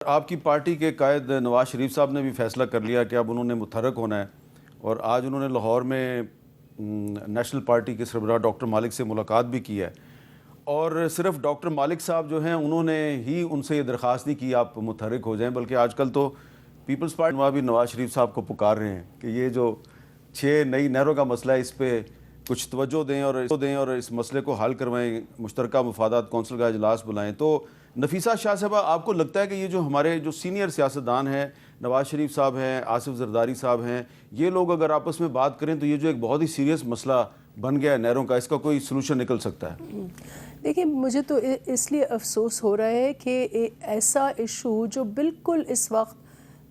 آپ کی پارٹی کے قائد نواز شریف صاحب نے بھی فیصلہ کر لیا کہ اب انہوں نے متحرک ہونا ہے، اور آج انہوں نے لاہور میں نیشنل پارٹی کے سربراہ ڈاکٹر مالک سے ملاقات بھی کی ہے، اور صرف ڈاکٹر مالک صاحب جو ہیں انہوں نے ہی ان سے یہ درخواست نہیں کی آپ متحرک ہو جائیں، بلکہ آج کل تو پیپلز پارٹی بھی نواز شریف صاحب کو پکار رہے ہیں کہ یہ جو 6 نئی نہروں کا مسئلہ ہے اس پہ کچھ توجہ دیں اور اس مسئلے کو حل کروائیں، مشترکہ مفادات کونسل کا اجلاس بلائیں۔ تو نفیسہ شاہ صاحبہ، آپ کو لگتا ہے کہ یہ جو ہمارے جو سینئر سیاستدان ہیں، نواز شریف صاحب ہیں، آصف زرداری صاحب ہیں، یہ لوگ اگر آپس میں بات کریں تو یہ جو ایک بہت ہی سیریس مسئلہ بن گیا ہے نہروں کا، اس کا کوئی سلوشن نکل سکتا ہے؟ دیکھیں، مجھے تو اس لیے افسوس ہو رہا ہے کہ ایسا ایشو جو بالکل اس وقت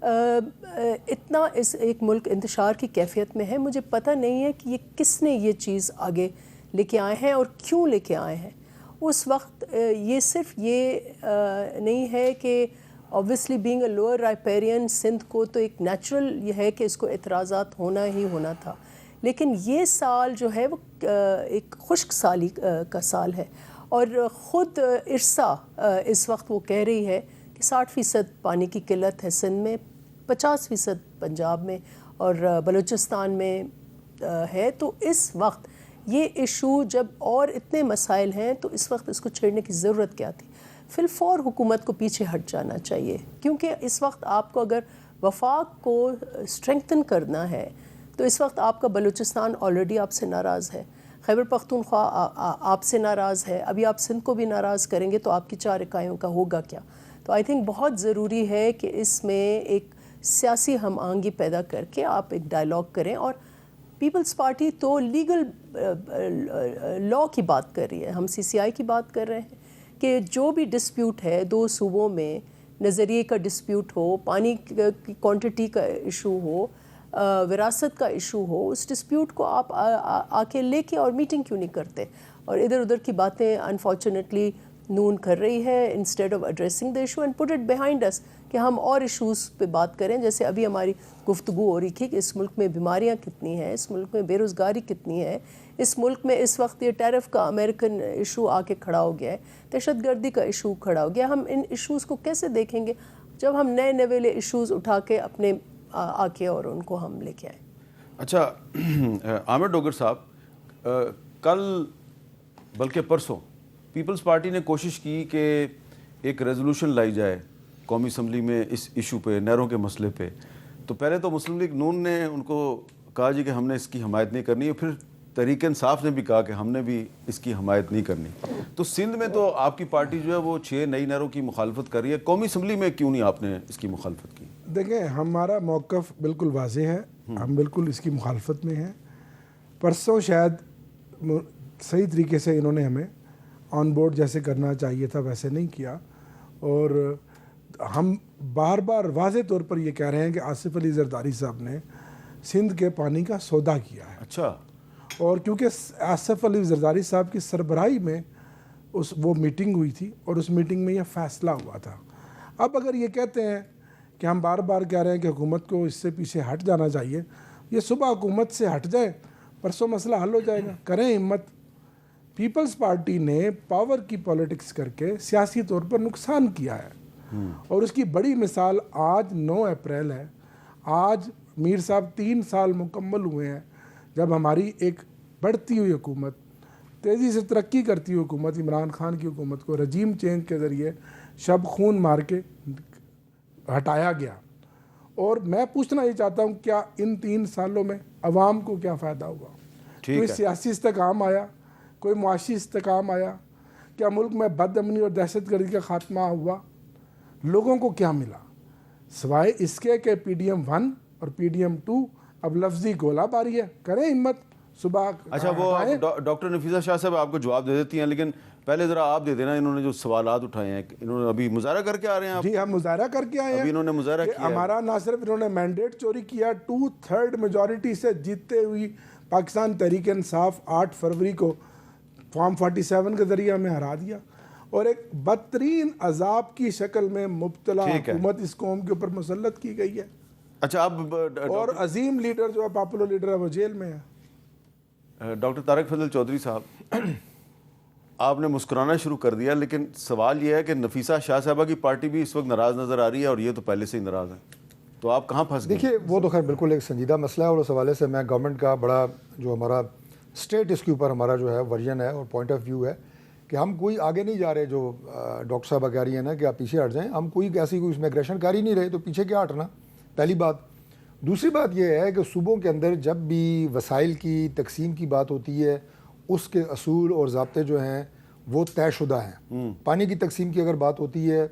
اتنا اس ایک ملک انتشار کی کیفیت میں ہے، مجھے پتہ نہیں ہے کہ یہ کس نے یہ چیز آگے لے کے آئے ہیں اور کیوں لے کے آئے ہیں۔ اس وقت یہ صرف یہ نہیں ہے کہ obviously being a lower riparian Sindh کو تو ایک نیچرل یہ ہے کہ اس کو اعتراضات ہونا ہی ہونا تھا، لیکن یہ سال جو ہے وہ ایک خشک سالی کا سال ہے، اور خود ارسا اس وقت وہ کہہ رہی ہے کہ 60% پانی کی قلت ہے سندھ میں، 50% پنجاب میں اور بلوچستان میں ہے۔ تو اس وقت یہ ایشو جب اور اتنے مسائل ہیں تو اس وقت اس کو چھیڑنے کی ضرورت کیا تھی؟ فی الفور حکومت کو پیچھے ہٹ جانا چاہیے، کیونکہ اس وقت آپ کو اگر وفاق کو اسٹرینگتھن کرنا ہے تو اس وقت آپ کا بلوچستان آلریڈی آپ سے ناراض ہے، خیبر پختونخوا آپ سے ناراض ہے، ابھی آپ سندھ کو بھی ناراض کریں گے تو آپ کی 4 اکائیوں کا ہوگا کیا؟ تو آئی تھنک بہت ضروری ہے کہ اس میں ایک سیاسی ہم آہنگی پیدا کر کے آپ ایک ڈائلاگ کریں، اور پیپلز پارٹی تو لیگل لاء کی بات کر رہی ہے، ہم سی سی آئی کی بات کر رہے ہیں کہ جو بھی ڈسپیوٹ ہے 2 صوبوں میں، نظریے کا ڈسپیوٹ ہو، پانی کی کوانٹٹی کا ایشو ہو، وراثت کا ایشو ہو، اس ڈسپیوٹ کو آپ آ کے لے کے اور میٹنگ کیوں نہیں کرتے؟ اور ادھر ادھر کی باتیں انفارچونیٹلی نون کر رہی ہے instead of addressing the issue and put it behind us, کہ ہم اور ایشوز پہ بات کریں۔ جیسے ابھی ہماری گفتگو ہو رہی تھی کہ اس ملک میں بیماریاں کتنی ہیں، اس ملک میں بے روزگاری کتنی ہے، اس ملک میں اس وقت یہ ٹیرف کا امریکن ایشو آ کے کھڑا ہو گیا ہے، دہشت گردی کا ایشو کھڑا ہو گیا۔ ہم ان ایشوز کو کیسے دیکھیں گے جب ہم نئے نویلے ایشوز اٹھا کے اپنے آ کے اور ان کو ہم لے کے آئیں؟ اچھا عامر ڈوگر صاحب، کل بلکہ پرسوں پیپلز پارٹی نے کوشش کی کہ ایک ریزولوشن لائی جائے قومی اسمبلی میں اس ایشو پہ، نہروں کے مسئلے پہ۔ تو پہلے تو مسلم لیگ نون نے ان کو کہا جی کہ ہم نے اس کی حمایت نہیں کرنی، اور پھر تحریک انصاف نے بھی کہا کہ ہم نے بھی اس کی حمایت نہیں کرنی۔ تو سندھ میں تو آپ کی پارٹی جو ہے وہ 6 نئی نہروں کی مخالفت کر رہی ہے، قومی اسمبلی میں کیوں نہیں آپ نے اس کی مخالفت کی؟ دیکھیں، ہمارا موقف بالکل واضح ہے، ہم بالکل اس کی مخالفت میں ہیں۔ پرسوں شاید صحیح طریقے سے انہوں نے ہمیں آن بورڈ جیسے کرنا چاہیے تھا ویسے نہیں کیا، اور ہم بار بار واضح طور پر یہ کہہ رہے ہیں کہ آصف علی زرداری صاحب نے سندھ کے پانی کا سودا کیا ہے۔ اچھا، اور کیونکہ آصف علی زرداری صاحب کی سربراہی میں وہ میٹنگ ہوئی تھی، اور اس میٹنگ میں یہ فیصلہ ہوا تھا۔ اب اگر یہ کہتے ہیں کہ ہم بار بار کہہ رہے ہیں کہ حکومت کو اس سے پیچھے ہٹ جانا چاہیے، یہ صبح حکومت سے ہٹ جائے، پرسوں مسئلہ حل ہو جائے گا، کریں ہمت۔ پیپلز پارٹی نے پاور کی پولیٹکس کر کے سیاسی طور پر نقصان کیا ہے، اور اس کی بڑی مثال آج 9 اپریل ہے۔ آج میر صاحب 3 سال مکمل ہوئے ہیں جب ہماری ایک بڑھتی ہوئی حکومت، تیزی سے ترقی کرتی ہوئی حکومت، عمران خان کی حکومت کو رجیم چینج کے ذریعے شب خون مار کے ہٹایا گیا۔ اور میں پوچھنا یہ چاہتا ہوں، کیا ان 3 سالوں میں عوام کو کیا فائدہ ہوا؟ کوئی سیاسی استحکام آیا؟ کوئی معاشی استحکام آیا؟ کیا ملک میں بد امنی اور دہشت گردی کا خاتمہ ہوا؟ لوگوں کو کیا ملا سوائے اس کے کہ پی ڈی ایم 1 اور پی ڈی ایم 2 اب لفظی گولہ باری ہے؟ کریں ہمت صبح۔ اچھا، وہ ڈاکٹر نفیسہ شاہ صاحب آپ کو جواب دے دیتی ہیں، لیکن پہلے ذرا آپ دے دینا، انہوں نے جو سوالات اٹھائے ہیں، انہوں نے ابھی مظاہرہ کر کے آ رہے ہیں آپ؟ جی، ہم مظاہرہ کر کے آئے ہیں۔ ابھی انہوں نے مظاہرہ کیا ہے۔ ہمارا نہ صرف انہوں نے مینڈیٹ چوری کیا، 2/3 میجورٹی سے جیتتے ہوئی پاکستان تحریک انصاف 8 فروری کو فارم 47 کے ذریعے ہمیں ہرا دیا، اور ایک بدترین عذاب کی شکل میں مبتلا حکومت اس قوم کے اوپر مسلط کی گئی ہے۔ اچھا، اب اور عظیم لیڈر جو ہے، پاپولر لیڈر ہے، وہ جیل میں ہے۔ ڈاکٹر طارق فضل چودھری صاحب، آپ نے مسکرانا شروع کر دیا، لیکن سوال یہ ہے کہ نفیسہ شاہ صاحبہ کی پارٹی بھی اس وقت ناراض نظر آ رہی ہے اور یہ تو پہلے سے ہی ناراض ہیں، تو آپ کہاں پھنس گئے؟ دیکھیے وہ تو خیر بالکل ایک سنجیدہ مسئلہ ہے، اور اس حوالے سے میں گورنمنٹ کا بڑا جو ہمارا اسٹیٹ اس کے اوپر ہمارا جو ہے ورژن ہے اور پوائنٹ آف ویو ہے کہ ہم کوئی آگے نہیں جا رہے، جو ڈاکٹر صاحبہ کہہ رہی ہیں نا کہ آپ پیچھے ہٹ جائیں، ہم کوئی ایسی کوئی اس میں اگریشن کر ہی نہیں رہے، تو پیچھے کیا ہٹنا، پہلی بات۔ دوسری بات یہ ہے کہ صوبوں کے اندر جب بھی وسائل کی تقسیم کی بات ہوتی ہے اس کے اصول اور ضابطے جو ہیں وہ طے شدہ ہیں۔ پانی کی تقسیم کی اگر بات ہوتی ہے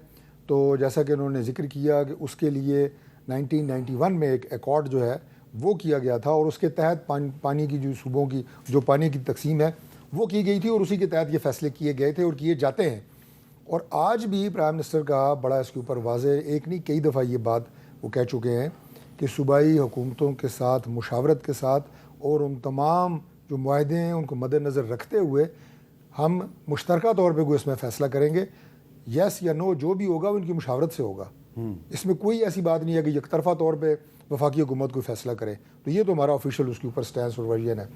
تو جیسا کہ انہوں نے ذکر کیا کہ اس کے لیے 1991 میں ایک ایکارڈ جو ہے وہ کیا گیا تھا، اور اس کے تحت پانی کی جو صوبوں کی جو پانی کی تقسیم ہے وہ کی گئی تھی، اور اسی کے تحت یہ فیصلے کیے گئے تھے اور کیے جاتے ہیں۔ اور آج بھی پرائم منسٹر کا بڑا اس کے اوپر واضح ایک نہیں کئی دفعہ یہ بات وہ کہہ چکے ہیں کہ صوبائی حکومتوں کے ساتھ مشاورت کے ساتھ اور ان تمام جو معاہدے ہیں ان کو مد نظر رکھتے ہوئے ہم مشترکہ طور پہ کوئی اس میں فیصلہ کریں گے، یس یا نو جو بھی ہوگا وہ ان کی مشاورت سے ہوگا۔ اس میں کوئی ایسی بات نہیں ہے کہ یک طرفہ طور پہ وفاقی حکومت کوئی فیصلہ کرے، تو یہ تو ہمارا آفیشیل اس کے اوپر سٹینس اور ورژن ہے۔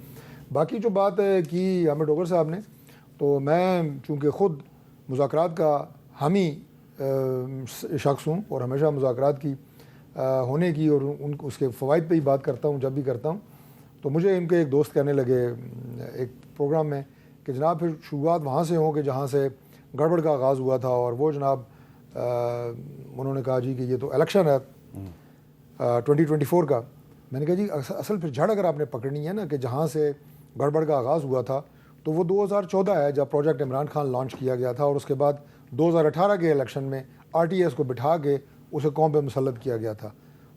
باقی جو بات کی حامد ڈوگر صاحب نے، تو میں چونکہ خود مذاکرات کا حامی شخص ہوں اور ہمیشہ مذاکرات کی ہونے کی اور اس کے فوائد پہ ہی بات کرتا ہوں جب بھی کرتا ہوں، تو مجھے ان کے ایک دوست کہنے لگے ایک پروگرام میں کہ جناب پھر شروعات وہاں سے ہوں کہ جہاں سے گڑبڑ کا آغاز ہوا تھا، اور وہ جناب انہوں نے کہا جی کہ یہ تو الیکشن ہے 2024 کا۔ میں نے کہا جی اصل پھر جھڑ اگر آپ نے پکڑنی ہے نا کہ جہاں سے گڑبڑ کا آغاز ہوا تھا تو وہ 2014 ہے جب پروجیکٹ عمران خان لانچ کیا گیا تھا، اور اس کے بعد 2018 کے الیکشن میں RTS کو بٹھا کے اسے قوم پہ مسلط کیا گیا تھا۔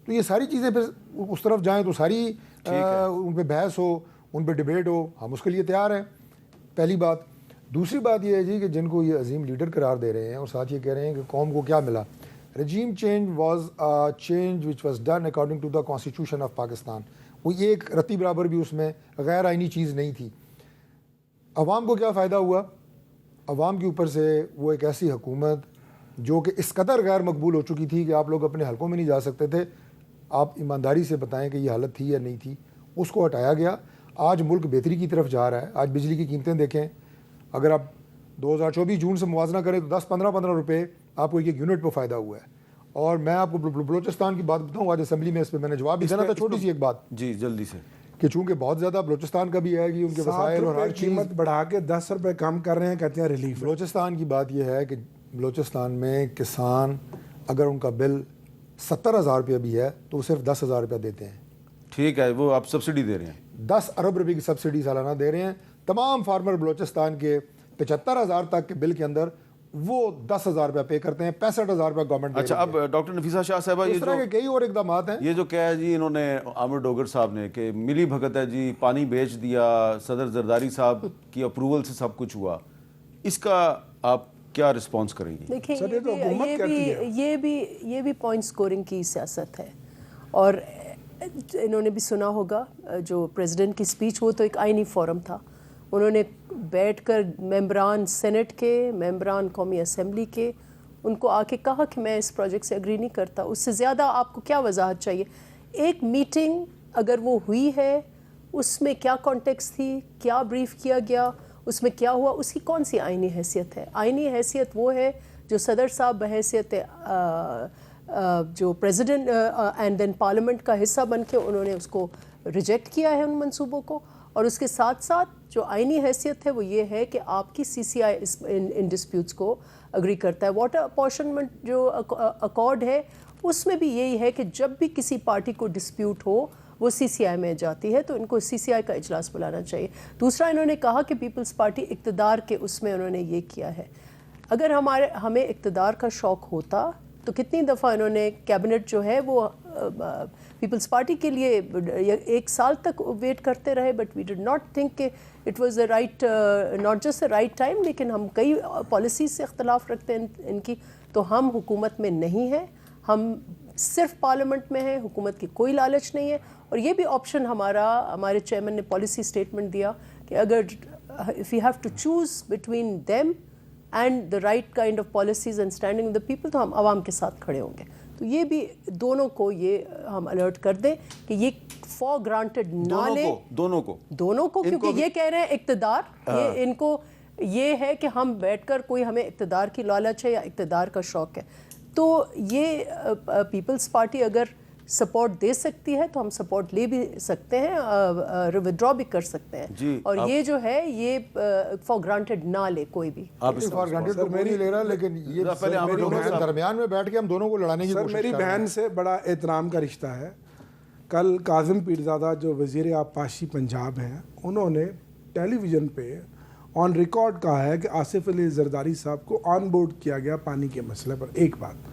تو یہ ساری چیزیں پھر اس طرف جائیں تو ساری ان پہ بحث ہو، ان پہ ڈیبیٹ ہو، ہم اس کے لیے تیار ہیں، پہلی بات۔ دوسری بات یہ ہے جی کہ جن کو یہ عظیم لیڈر قرار دے رہے ہیں اور ساتھ یہ کہہ رہے ہیں کہ قوم کو کیا ملا، regime change was a change which was done according to the constitution of Pakistan۔ وہ ایک رتی برابر بھی اس میں غیر آئینی چیز نہیں تھی۔ عوام کو کیا فائدہ ہوا؟ عوام کے اوپر سے وہ ایک ایسی حکومت جو کہ اس قدر غیر مقبول ہو چکی تھی کہ آپ لوگ اپنے حلقوں میں نہیں جا سکتے تھے، آپ ایمانداری سے بتائیں کہ یہ حالت تھی یا نہیں تھی، اس کو ہٹایا گیا۔ آج ملک بہتری کی طرف جا رہا ہے۔ آج بجلی کی قیمتیں دیکھیں، اگر آپ 2024 جون سے موازنہ کریں تو 10-15 روپے آپ کو ایک یونٹ پہ فائدہ ہوا ہے۔ اور میں آپ کو بلوچستان کی بات بتاؤں، آج اسمبلی میں اس پہ میں نے جواب بھی دینا تھا، چھوٹی سی ایک بات جی جلدی سے، کہ چونکہ بہت زیادہ بلوچستان کا بھی ہے کہ ان کے وسائل اور ہر چیز قیمت بڑھا کے 10 روپے کم کر رہے ہیں، کہتے ہیں ریلیف۔ بلوچستان کی بات یہ ہے کہ بلوچستان میں کسان اگر ان کا بل 70,000 روپیہ بھی ہے تو وہ صرف 10,000 روپیہ دیتے ہیں۔ ٹھیک ہے، وہ آپ سبسڈی دے رہے ہیں، 10 ارب روپے کی سبسڈی سالانہ دے رہے ہیں۔ تمام فارمر بلوچستان کے 75,000 تک کے بل کے اندر وہ 10,000 روپیہ پے کرتے ہیں، 65,000 روپیہ گورنمنٹ۔ اچھا، اب ڈاکٹر نفیسہ شاہ صاحبہ اس طرح کے کئی اور اقدامات ہیں۔ یہ جو کیا ہے جی انہوں نے حامد ڈوگر صاحب نے کہ ملی بھگت ہے جی، پانی بیچ دیا، صدر زرداری صاحب کی اپروول سے سب کچھ ہوا، اس کا آپ کیا رسپانس کریں گی؟ دیکھیں یہ بھی پوائنٹ سکورنگ کی سیاست ہے، اور انہوں نے بھی سنا ہوگا جو پریزیڈنٹ کی سپیچ، وہ تو ایک آئینی فورم تھا، انہوں نے بیٹھ کر ممبران سینٹ کے، ممبران قومی اسمبلی کے، ان کو آ کے کہا کہ میں اس پروجیکٹ سے اگری نہیں کرتا۔ اس سے زیادہ آپ کو کیا وضاحت چاہیے؟ ایک میٹنگ اگر وہ ہوئی ہے، اس میں کیا کانٹیکسٹ تھی، کیا بریف کیا گیا، اس میں کیا ہوا، اس کی کون سی آئینی حیثیت ہے؟ آئینی حیثیت وہ ہے جو صدر صاحب بحیثیت جو پریزیڈنٹ اینڈ دین پارلیمنٹ کا حصہ بن کے انہوں نے اس کو ریجیکٹ کیا ہے ان منصوبوں کو، اور اس کے ساتھ ساتھ جو آئینی حیثیت ہے وہ یہ ہے کہ آپ کی CCI ان ڈسپیوٹس کو اگری کرتا ہے۔ واٹر اپورشنمنٹ جو اکارڈ ہے اس میں بھی یہی ہے کہ جب بھی کسی پارٹی کو ڈسپیوٹ ہو وہ CCI میں جاتی ہے، تو ان کو CCI کا اجلاس بلانا چاہیے۔ دوسرا انہوں نے کہا کہ پیپلز پارٹی اقتدار کے اس میں انہوں نے یہ کیا ہے۔ اگر ہمیں اقتدار کا شوق ہوتا تو کتنی دفعہ انہوں نے کیبنٹ جو ہے وہ پیپلز پارٹی کے لیے 1 سال تک ویٹ کرتے رہے، but we did not think کہ it was the right, not just the right time, لیکن ہم کئی پالیسیز سے اختلاف رکھتے ہیں ان کی، تو ہم حکومت میں نہیں ہیں، ہم صرف پارلیمنٹ میں ہیں، حکومت کی کوئی لالچ نہیں ہے۔ اور یہ بھی آپشن ہمارے چیئرمین نے پالیسی اسٹیٹمنٹ دیا کہ اگر if you have to choose between them and the right kind of policies and standing with the people، تو ہم عوام کے ساتھ کھڑے ہوں گے۔ تو یہ بھی دونوں کو یہ ہم الرٹ کر دیں کہ یہ فار گرانٹڈ نہ لیں، دونوں کو، کیونکہ یہ کہہ رہے ہیں اقتدار، یہ ان کو یہ ہے کہ ہم بیٹھ کر کوئی ہمیں اقتدار کی لالچ ہے یا اقتدار کا شوق ہے. تو یہ پیپلز پارٹی اگر سپورٹ دے سکتی ہے تو ہم سپورٹ لے بھی سکتے ہیں, ودرا بھی کر سکتے ہیں. اور یہ جو ہے یہ فار گرانٹیڈ نہ لے کوئی بھی. فار گرانٹیڈ تو کوئی نہیں لے رہا, لیکن یہ درمیان میں بیٹھ کے ہم دونوں کو لڑانے کی کوشش. میری بہن سے بڑا احترام کا رشتہ ہے. کل کاظم پیرزادہ جو وزیر آبپاشی پنجاب ہیں, انہوں نے ٹیلی ویژن پہ آن ریکارڈ کہا ہے کہ آصف علی زرداری صاحب کو آن بورڈ کیا گیا پانی کے مسئلے پر. ایک بات.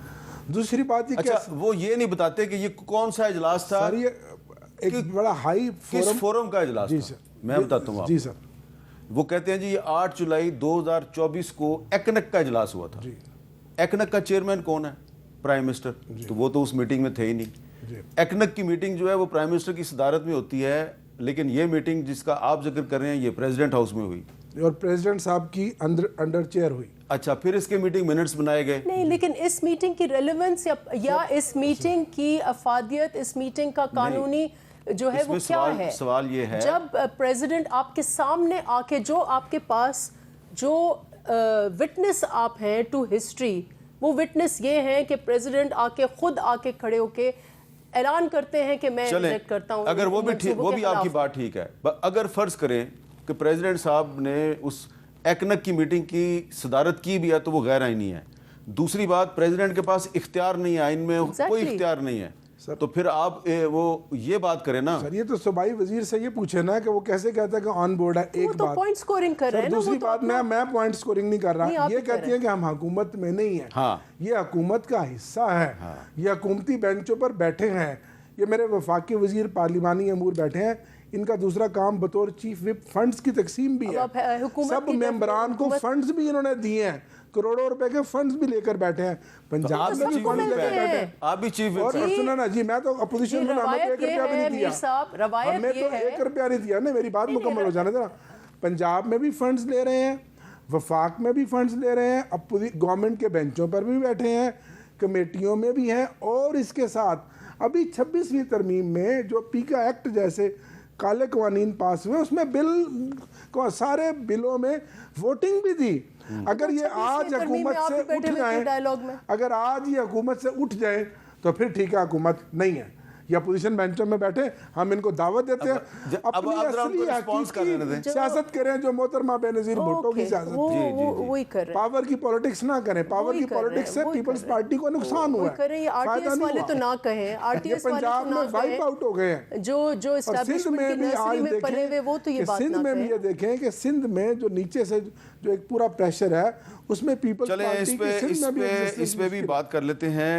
دوسری بات, اچھا وہ یہ نہیں بتاتے کہ یہ کون سا اجلاس تھا, ایک بڑا ہائی فورم کا اجلاس تھا. جی سر, میں بتاتا ہوں. جی سر. وہ کہتے ہیں جی یہ 8 جولائی 2024 کو ایکنک کا اجلاس ہوا تھا. ایکنک کا چیئرمین کون ہے؟ Prime minister. تو وہ تو اس میٹنگ میں تھے ہی نہیں. ایکنک کی میٹنگ جو ہے وہ پرائم منسٹر کی صدارت میں ہوتی ہے, لیکن یہ میٹنگ جس کا آپ ذکر کر رہے ہیں یہ پریزیڈنٹ ہاؤس میں ہوئی اور پریزیڈنٹ صاحب کی انڈر چیئر ہوئی. اچھا, پھر اس کے میٹنگ منٹس بنائے گئے. نہیں, لیکن اس میٹنگ کی ریلیونس یا اس میٹنگ کی افادیت, اس میٹنگ کا قانونی جو ہے وہ کیا ہے؟ سوال یہ ہے جب پریزیڈنٹ آپ کے سامنے آ کے جو آپ کے پاس جو وٹنس آپ ہیں ٹو ہسٹری, وہ وٹنس یہ ہیں کہ پریزیڈنٹ آ کے خود آ کے کھڑے ہو کے اعلان کرتے ہیں کہ میں ریجیکٹ کرتا ہوں. اگر وہ بھی آپ کی بات ٹھیک ہے, اگر فرض کریں کہ پریزیڈنٹ صاحب نے اس ایکنک کی میٹنگ کی صدارت کی بھی ہے تو وہ غیر آئینی ہے. دوسری بات, پریزیڈنٹ کے پاس اختیار نہیں ہے, آئین میں کوئی اختیار نہیں ہے, تو پھر آپ وہ یہ بات کریں نا. سر یہ تو صوبائی وزیر سے یہ پوچھے نا کہ وہ کیسے کہتا ہے کہ آن بورڈ ہے. ایک بات, پوائنٹ سکورنگ کر رہے ہیں. دوسری بات, میں پوائنٹ سکورنگ نہیں کر رہا, یہ کہتی ہیں کہ ہم حکومت میں نہیں ہیں. یہ حکومت کا حصہ ہے, یہ حکومتی بینچوں پر بیٹھے ہیں. یہ میرے وفاقی وزیر پارلیمانی امور بیٹھے ہیں, ان کا دوسرا کام بطور چیف وپ فنڈز کی تقسیم بھی ہے. سب ممبران کو فنڈز بھی انہوں نے دیے ہیں, کروڑوں روپے کے فنڈز بھی لے کر بیٹھے ہیں. پنجاب میں بھی فنڈز لے کر بیٹھے ہیں. آپ بھی چیف اور سنو نا جی, میں تو اپوزیشن میں ہمیں 1 روپیہ بھی نہیں دیا, ہمیں تو 1 روپیہ نہیں دیا نا. میری بات مکمل ہو جانے دینا. پنجاب میں بھی فنڈز لے رہے ہیں, وفاق میں بھی فنڈز لے رہے ہیں, گورنمنٹ کے بینچوں پر بھی بیٹھے ہیں, کمیٹیوں میں بھی ہیں. اور اس کے ساتھ ابھی 26ویں ترمیم میں جو پیکا ایکٹ جیسے کالے قوانین پاس ہوئے, اس میں بل سارے بلوں میں ووٹنگ بھی تھی. اگر یہ آج حکومت سے اٹھ جائیں, اگر آج یہ حکومت سے اٹھ جائیں تو پھر ٹھیک ہے, حکومت نہیں ہے. یا اپوزیشن بینچوں میں بیٹھے, ہم ان کو دعوت دیتے ہیں اپنی اصلی حقیقی سیاست کریں جو محترمہ بینظیر بھٹو کی سیاست, پاور کی پولیٹکس نہ کریں. پاور کی پولیٹکس سے پیپلز پارٹی کو نقصان ہوا ہے, فائدہ نہیں ہوا. یہ پنجاب میں وائپ آؤٹ ہو گئے ہیں. جو سندھ میں بھی آج دیکھیں, سندھ میں بھی یہ دیکھیں کہ سندھ میں جو نیچے سے جو ایک پورا پریشر ہے, اس میں پیپلز پارٹی کی سندھ میں بھی اس پہ بھی بات کر لیتے ہیں.